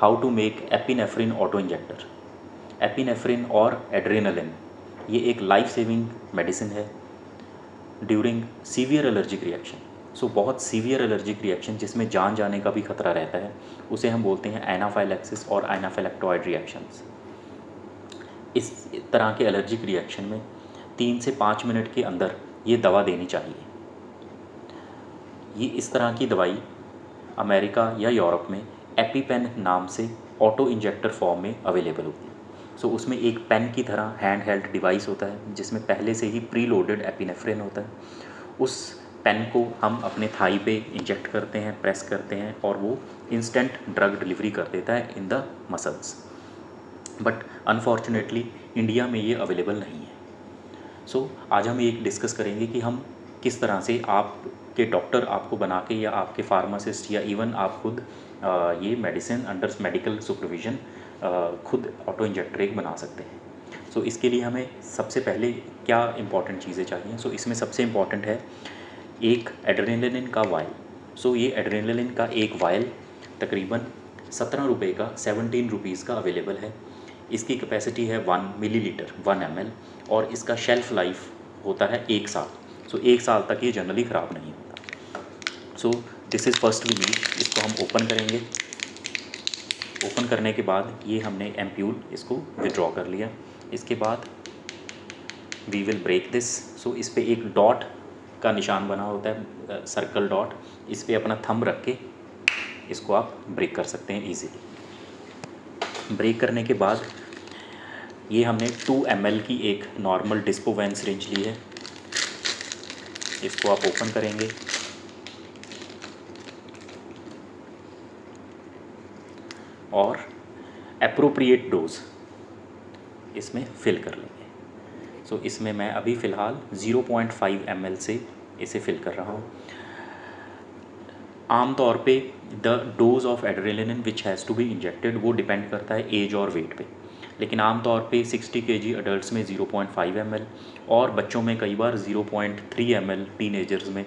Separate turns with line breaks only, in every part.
How to make epinephrine auto injector. Epinephrine और adrenaline ये एक लाइफ सेविंग मेडिसिन है during severe allergic reaction. So बहुत severe allergic reaction जिसमें जान जाने का भी खतरा रहता है उसे हम बोलते हैं एनाफाइलैक्सिस और एनाफाइलेक्टॉइड रिएक्शंस। इस तरह के एलर्जिक रिएक्शन में 3 से 5 मिनट के अंदर ये दवा देनी चाहिए। ये इस तरह की दवाई अमेरिका या यूरोप में एपीपेन नाम से ऑटो इंजेक्टर फॉर्म में अवेलेबल होती है। सो उसमें एक पेन की तरह हैंड हेल्ड डिवाइस होता है जिसमें पहले से ही प्री लोडेड एपिनेफ्रिन होता है। उस पेन को हम अपने थाई पे इंजेक्ट करते हैं, प्रेस करते हैं और वो इंस्टेंट ड्रग डिलीवरी कर देता है in the muscles. But unfortunately India में ये अवेलेबल नहीं है। सो आज हम एक डिस्कस करेंगे कि हम किस तरह से आपके डॉक्टर आपको बना के या आपके फार्मासिस्ट या इवन आप खुद ये मेडिसिन अंडर मेडिकल सुपरविजन खुद ऑटो इंजेक्टर एक बना सकते हैं। सो इसके लिए हमें सबसे पहले क्या इंपॉर्टेंट चीज़ें चाहिए। सो इसमें सबसे इम्पॉर्टेंट है एक एड्रेनालिन का वायल। सो ये एड्रेनालिन का एक वायल तकरीबन 17 रुपये का 17 रुपीज़ का अवेलेबल है। इसकी कैपेसिटी है 1 मिलीलीटर 1 ml और इसका शेल्फ़ लाइफ होता है 1 साल। सो 1 साल तक ये जनरली ख़राब नहीं होता। So this is first we need. इसको हम ओपन करेंगे। ओपन करने के बाद ये हमने एम्प्यूल इसको विड्रॉ कर लिया। इसके बाद वी विल ब्रेक दिस। सो इस पर एक डॉट का निशान बना होता है, सर्कल डॉट। इस पर अपना थंब रख के इसको आप ब्रेक कर सकते हैं ईजीली। ब्रेक करने के बाद ये हमने 2 ml की एक नॉर्मल डिस्पोवैन सिरिंज ली है। इसको आप ओपन करेंगे और एप्रोप्रिएट डोज इसमें फिल कर लेंगे। सो इसमें मैं अभी फ़िलहाल 0.5 ml से इसे फिल कर रहा हूँ। आम तौर पे the dose of adrenaline which has to be injected वो डिपेंड करता है एज और वेट पे, लेकिन आम तौर पे 60 kg अडल्ट्स में 0.5 ml और बच्चों में कई बार 0.3 ml टीनेजर्स में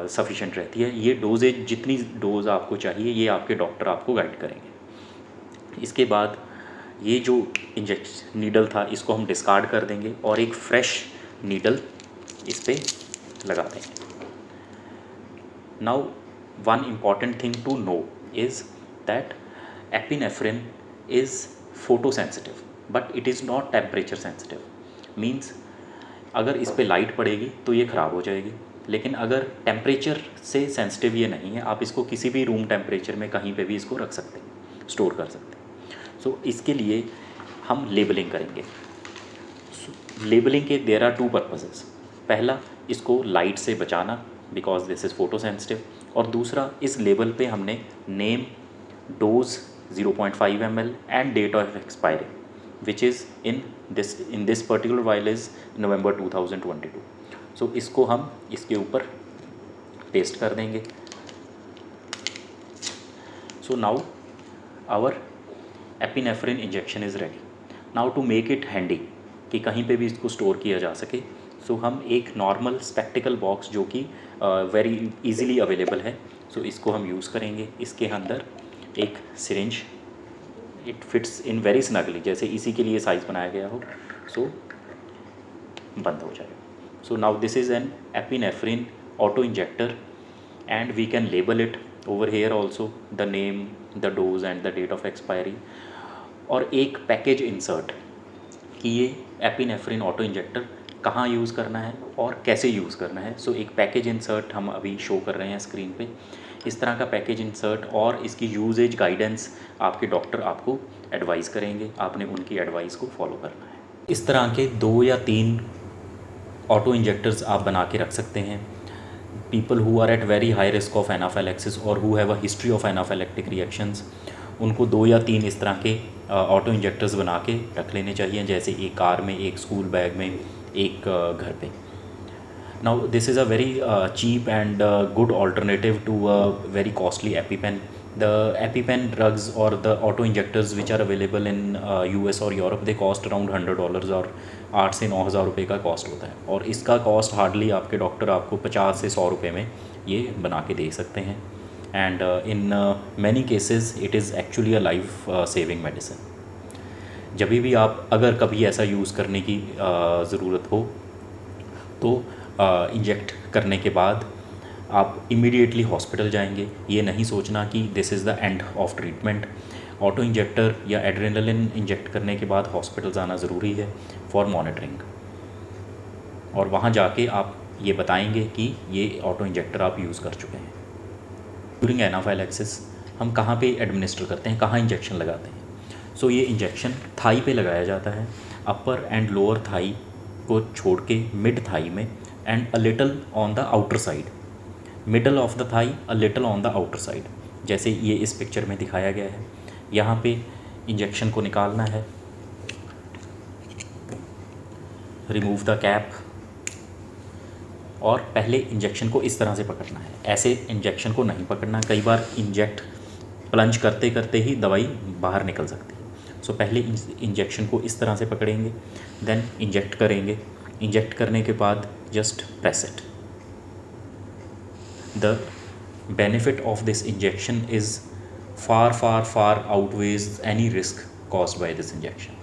सफिशेंट रहती है। ये डोजेज जितनी डोज़ आपको चाहिए ये आपके डॉक्टर आपको गाइड करेंगे। इसके बाद ये जो इंजेक्शन नीडल था इसको हम डिस्कार्ड कर देंगे और एक फ्रेश नीडल इस पर लगा देंगे। Now one important thing to know is that epinephrine is photosensitive but it is not temperature sensitive. Means अगर इस पर लाइट पड़ेगी तो ये ख़राब हो जाएगी, लेकिन अगर टेम्परेचर से सेंसिटिव ये नहीं है, आप इसको किसी भी रूम टेम्परेचर में कहीं पे भी इसको रख सकते हैं, स्टोर कर सकते हैं। सो इसके लिए हम लेबलिंग करेंगे। लेबलिंग के देयर आर 2 पर्पसेस। पहला, इसको लाइट से बचाना बिकॉज दिस इज़ फोटोसेंसिटिव, और दूसरा इस लेबल पे हमने name, dose 0.5 ml and date of expiry which is in this particular vial is November 2022। So इसको हम इसके ऊपर पेस्ट कर देंगे। So now our epinephrine injection is ready. Now to make it handy कि कहीं पे भी इसको स्टोर किया जा सके, सो हम एक नॉर्मल स्पेक्टिकल बॉक्स जो कि वेरी इजीली अवेलेबल है, सो इसको हम यूज़ करेंगे। इसके अंदर एक syringe, it fits in very snugly, जैसे इसी के लिए साइज़ बनाया गया हो, सो बंद हो जाएगा। So now this is an epinephrine auto injector and we can label it over here also, the name, the dose and the date of expiry, और एक पैकेज इंसर्ट कि ये एपिनेफ्रिन ऑटो इंजेक्टर कहाँ यूज़ करना है और कैसे use करना है। सो एक पैकेज इंसर्ट हम अभी शो कर रहे हैं स्क्रीन पे। इस तरह का पैकेज इंसर्ट और इसकी यूजेज गाइडेंस आपके डॉक्टर आपको एडवाइस करेंगे, आपने उनकी एडवाइस को फॉलो करना है। इस तरह के 2 या 3 ऑटो इंजेक्टर्स आप बना के रख सकते हैं। People who are at very high risk of anaphylaxis और who have a history of anaphylactic reactions, उनको 2 या 3 इस तरह के ऑटो इंजेक्टर्स बना के रख लेने चाहिए, जैसे एक कार में, एक स्कूल बैग में, एक घर पे। Now this is a very cheap and good alternative to a very costly EpiPen. The EpiPen drugs or the auto injectors which are available in US और यूरोप, they cost around $100 और 8 से 9 हज़ार रुपये का कॉस्ट होता है, और इसका कॉस्ट हार्डली आपके डॉक्टर आपको 50 से 100 रुपये में ये बना के दे सकते हैं। and in many cases it is actually a life saving medicine. जब भी आप अगर कभी ऐसा यूज़ करने की ज़रूरत हो तो इंजेक्ट करने के बाद आप इमीडिएटली हॉस्पिटल जाएंगे। ये नहीं सोचना कि this is the end of treatment. Auto injector या एड्रेनलिन इंजेक्ट करने के बाद हॉस्पिटल जाना ज़रूरी है फॉर मॉनिटरिंग, और वहाँ जाके आप ये बताएंगे कि ये ऑटो इंजेक्टर आप यूज़ कर चुके हैं। ड्यूरिंग एनाफाइलैक्सिस हम कहाँ पे एडमिनिस्टर करते हैं, कहाँ इंजेक्शन लगाते हैं? सो ये इंजेक्शन थाई पे लगाया जाता है, अपर एंड लोअर थाई को छोड़ के मिड थाई में, and a little on the outer side, middle of the thigh, a little on the outer side, जैसे ये इस पिक्चर में दिखाया गया है। यहाँ पे इंजेक्शन को निकालना है, रिमूव द कैप, और पहले इंजेक्शन को इस तरह से पकड़ना है, ऐसे इंजेक्शन को नहीं पकड़ना। कई बार प्लंज करते करते ही दवाई बाहर निकल सकती है। सो पहले इंजेक्शन को इस तरह से पकड़ेंगे, देन इंजेक्ट करेंगे। इंजेक्ट करने के बाद just press it. The benefit of this injection is far outweighs any risk caused by this injection.